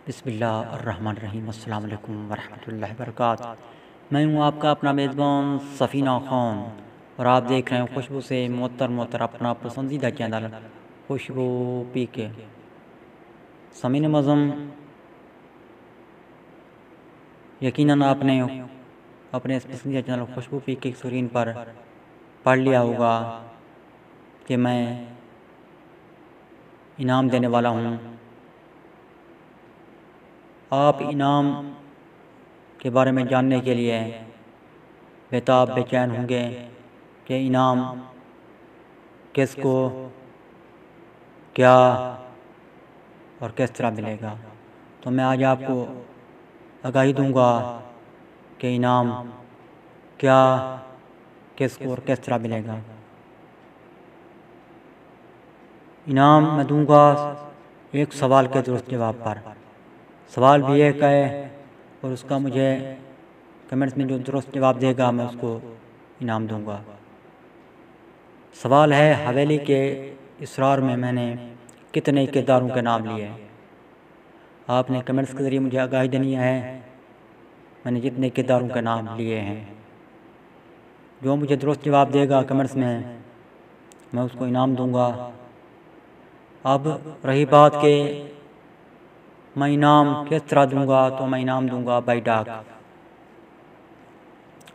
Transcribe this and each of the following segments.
بسم اللہ الرحمن الرحیم۔ السلام علیکم ورحمۃ اللہ وبرکاتہ۔ میں ہوں آپ کا اپنا میزبان سفینہ خان، اور آپ دیکھ رہے ہیں خوشبو سے معطر اپنا پسندیدہ چینل خوشبو پی کے۔ سامعین معظم، یقیناً آپ نے اپنے اس پسندیدہ چینل خوشبو پی کے اسکرین پر پڑھ لیا ہوگا کہ میں انعام دینے والا ہوں۔ آپ انعام کے بارے میں جاننے کے لیے بےتاب بے چین ہوں گے کہ انعام کس کو، کیا اور کس طرح ملے گا۔ تو میں آج آپ کو آگاہی دوں گا کہ انعام کیا، کس کو اور کس طرح ملے گا۔ انعام میں دوں گا ایک سوال کے درست جواب پر۔ سوال بھی ایک ہے اور اس کا مجھے کمنٹس میں جو درست جواب دے گا میں اس کو انعام دوں گا۔ سوال ہے، حویلی کے اسرار میں نے کتنے کرداروں کے نام لیے؟ آپ نے کمنٹس کے ذریعے مجھے آگاہی دینی ہے میں نے جتنے کرداروں کے نام لیے ہیں۔ جو مجھے درست جواب دے گا کمنٹس میں اس کو انعام دوں گا۔ اب رہی بات کہ میں انعام کس طرح دوں گا، تو میں انعام دوں گا بائی ڈاک۔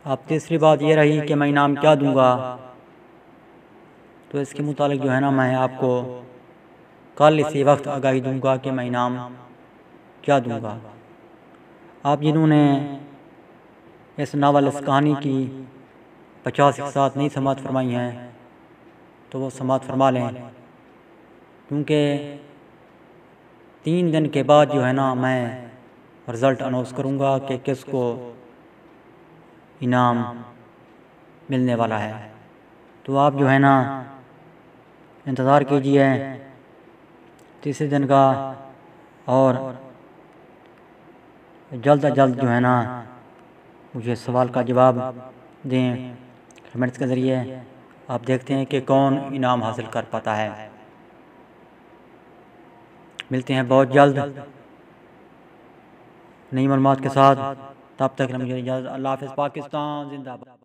اب تیسری بات یہ رہی کہ میں انعام کیا دوں گا، تو اس کے متعلق جو ہے نا میں آپ کو کل اسی وقت آگاہی دوں گا کہ میں انعام کیا دوں گا۔ آپ جنہوں نے اس ناول، اس کہانی کی 50 کے ساتھ نہیں سماعت فرمائی ہیں تو وہ سماعت فرما لیں، کیونکہ 3 دن کے بعد جو ہے نا میں رزلٹ اناؤنس کروں گا کہ کس کو انعام ملنے والا ہے۔ تو آپ جو ہے نا انتظار کیجئے تیسرے دن کا، اور جلد از جلد جو ہے نا مجھے سوال کا جواب دیں کمنٹس کے ذریعے۔ آپ دیکھتے ہیں کہ کون انعام حاصل کر پاتا ہے۔ ملتے ہیں بہت جلد نئی معلومات کے ساتھ، تب تک مجھے اجازت۔ اللہ حافظ۔ پاکستان زندہ باد۔